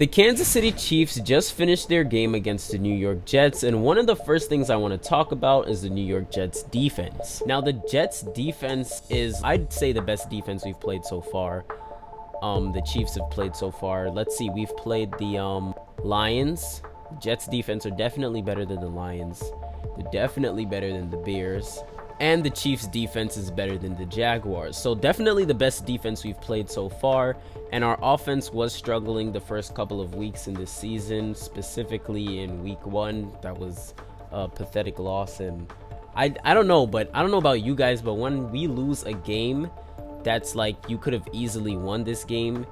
The Kansas City Chiefs just finished their game against the New York Jets, and one of the first things I want to talk about is the New York Jets defense. Now, the Jets defense is, I'd say, the best defense we've played so far. The Chiefs have played so far. Let's see, we've played the Lions. Jets defense are definitely better than the Lions. They're definitely better than the Bears. And the Chiefs defense is better than the Jaguars. So definitely the best defense we've played so far. And our offense was struggling the first couple of weeks in this season, specifically in week 1. That was a pathetic loss. And I don't know about you guys, but when we lose a game that's like you could have easily won this game,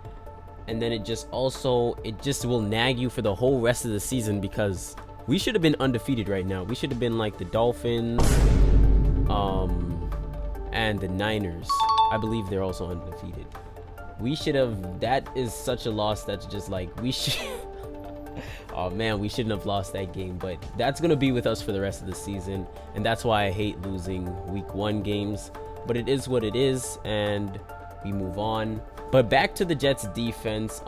and then it just will nag you for the whole rest of the season, because we should have been undefeated right now. We should have been like the Dolphins, and the Niners. I believe they're also undefeated. We should have, that is such a loss that's just like, we should, oh man, we shouldn't have lost that game, but that's going to be with us for the rest of the season, and that's why I hate losing week 1 games, but it is what it is, and we move on. But back to the Jets defense,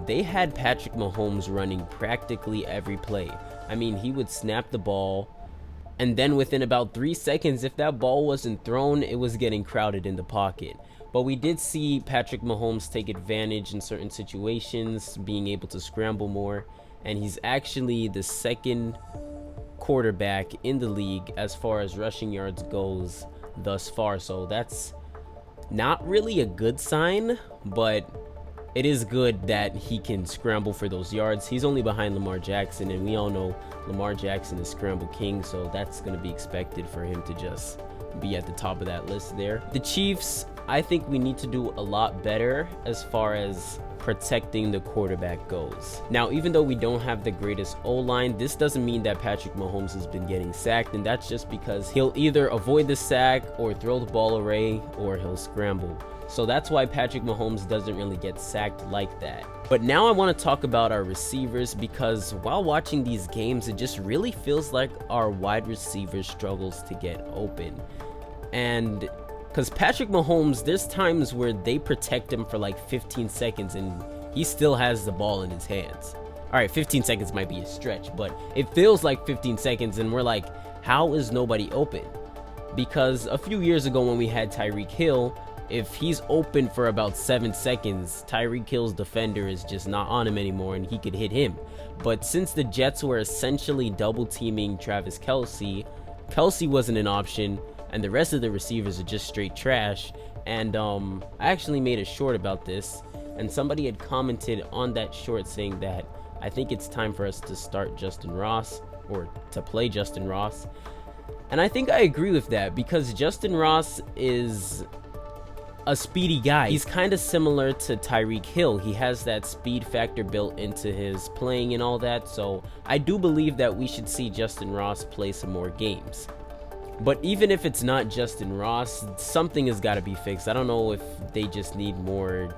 they had Patrick Mahomes running practically every play. I mean, he would snap the ball, and then within about 3 seconds, if that ball wasn't thrown, it was getting crowded in the pocket. But we did see Patrick Mahomes take advantage in certain situations, being able to scramble more. And he's actually the second quarterback in the league as far as rushing yards goes thus far. So that's not really a good sign, but it is good that he can scramble for those yards. He's only behind Lamar Jackson, and we all know Lamar Jackson is scramble king, so that's going to be expected for him to just be at the top of that list there. The Chiefs, I think we need to do a lot better as far as protecting the quarterback goes. Now, even though we don't have the greatest O-line, this doesn't mean that Patrick Mahomes has been getting sacked, and that's just because he'll either avoid the sack or throw the ball away, or he'll scramble. So that's why Patrick Mahomes doesn't really get sacked like that. But now I want to talk about our receivers, because while watching these games, it just really feels like our wide receiver struggles to get open. And because Patrick Mahomes, there's times where they protect him for like 15 seconds and he still has the ball in his hands. All right, 15 seconds might be a stretch, but it feels like 15 seconds, and we're like, how is nobody open? Because a few years ago when we had Tyreek Hill, if he's open for about 7 seconds, Tyreek Hill's defender is just not on him anymore and he could hit him. But since the Jets were essentially double teaming Travis Kelce, Kelce wasn't an option, and the rest of the receivers are just straight trash. And I actually made a short about this, and somebody had commented on that short saying that I think it's time for us to start Justin Ross, or to play Justin Ross. And I think I agree with that, because Justin Ross is a speedy guy. He's kind of similar to Tyreek Hill. He has that speed factor built into his playing and all that. So I do believe that we should see Justin Ross play some more games. But even if it's not Justin Ross, something has got to be fixed. I don't know if they just need more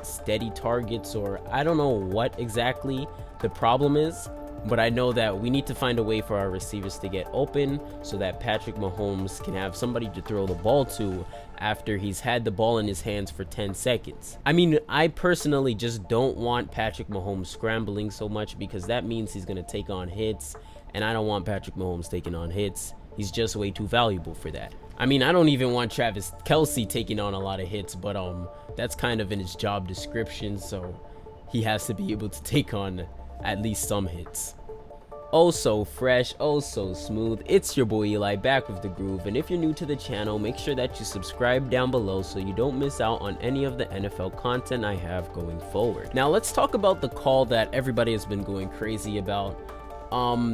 steady targets, or I don't know what exactly the problem is. But I know that we need to find a way for our receivers to get open so that Patrick Mahomes can have somebody to throw the ball to after he's had the ball in his hands for 10 seconds. I mean, I personally just don't want Patrick Mahomes scrambling so much, because that means he's going to take on hits, and I don't want Patrick Mahomes taking on hits. He's just way too valuable for that. I mean, I don't even want Travis Kelce taking on a lot of hits, but that's kind of in his job description, so he has to be able to take on at least some hits. Oh so fresh, oh so smooth, it's your boy Eli back with the groove, and if you're new to the channel, make sure that you subscribe down below so you don't miss out on any of the NFL content I have going forward. Now let's talk about the call that everybody has been going crazy about.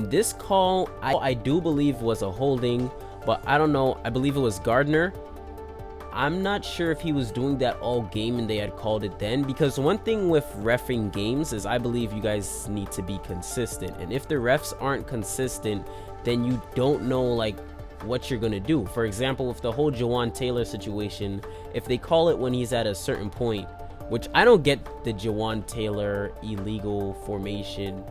This call I do believe was a holding, but I don't know, I believe it was Gardner. I'm not sure if he was doing that all game and they had called it then, because one thing with reffing games is I believe you guys need to be consistent, and if the refs aren't consistent, then you don't know like what you're gonna do. For example, with the whole Jawan Taylor situation, if they call it when he's at a certain point, which I don't get the Jawan Taylor illegal formation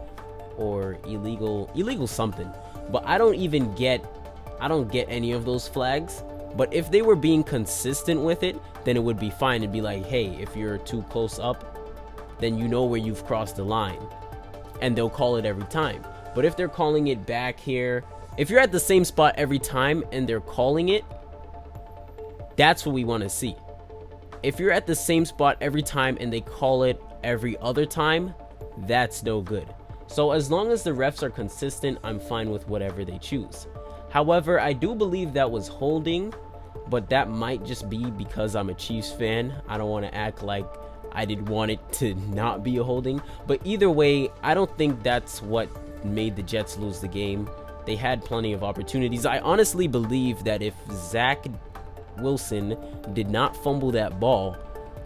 or illegal something, but I don't get any of those flags. But if they were being consistent with it, then it would be fine. It'd be like, hey, if you're too close up, then you know where you've crossed the line, and they'll call it every time. But if they're calling it back here, if you're at the same spot every time and they're calling it, that's what we want to see. If you're at the same spot every time and they call it every other time, that's no good. So as long as the refs are consistent, I'm fine with whatever they choose. However, I do believe that was holding, but that might just be because I'm a Chiefs fan. I don't want to act like I did want it to not be a holding. But either way, I don't think that's what made the Jets lose the game. They had plenty of opportunities. I honestly believe that if Zach Wilson did not fumble that ball,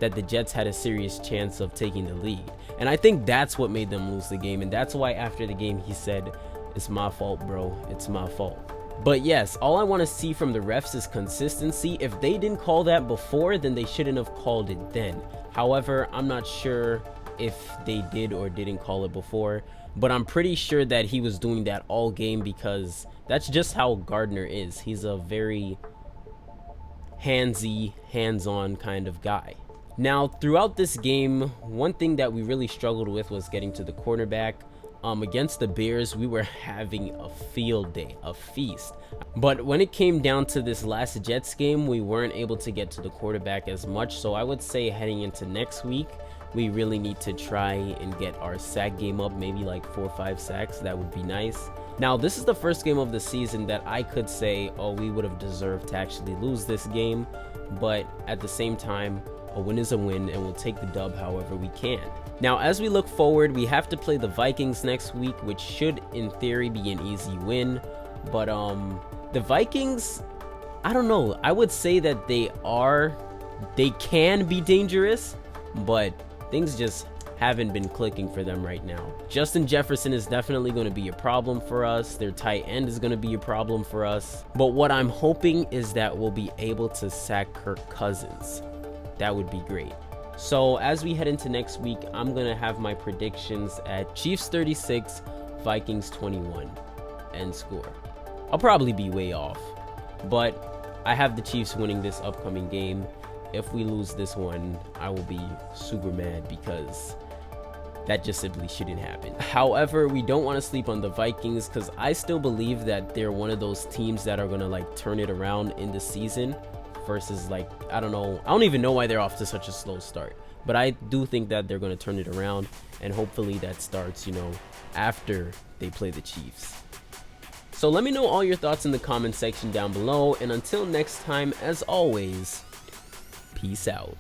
that the Jets had a serious chance of taking the lead. And I think that's what made them lose the game. And that's why after the game he said, "It's my fault, bro. It's my fault." But yes, all I want to see from the refs is consistency. If they didn't call that before, then they shouldn't have called it then. However, I'm not sure if they did or didn't call it before, but I'm pretty sure that he was doing that all game because that's just how Gardner is. He's a very handsy, hands-on kind of guy. Now, throughout this game, one thing that we really struggled with was getting to the quarterback. Against the Bears, we were having a field day, a feast. But when it came down to this last Jets game, we weren't able to get to the quarterback as much. So I would say heading into next week, we really need to try and get our sack game up, maybe like 4 or 5 sacks. That would be nice. Now, this is the first game of the season that I could say, oh, we would have deserved to actually lose this game. But at the same time, a win is a win, and we'll take the dub however we can. Now, as we look forward, we have to play the Vikings next week, which should, in theory, be an easy win. But the Vikings, I don't know. I would say that they can be dangerous, but things just haven't been clicking for them right now. Justin Jefferson is definitely going to be a problem for us. Their tight end is going to be a problem for us. But what I'm hoping is that we'll be able to sack Kirk Cousins. That would be great. So as we head into next week, I'm going to have my predictions at Chiefs 36, Vikings 21, end score. I'll probably be way off, but I have the Chiefs winning this upcoming game. If we lose this one, I will be super mad because that just simply shouldn't happen. However, we don't want to sleep on the Vikings because I still believe that they're one of those teams that are going to like turn it around in the season. Versus, like, I don't even know why they're off to such a slow start, but I do think that they're going to turn it around, and hopefully that starts, after they play the Chiefs. So let me know all your thoughts in the comment section down below, and until next time, as always, peace out.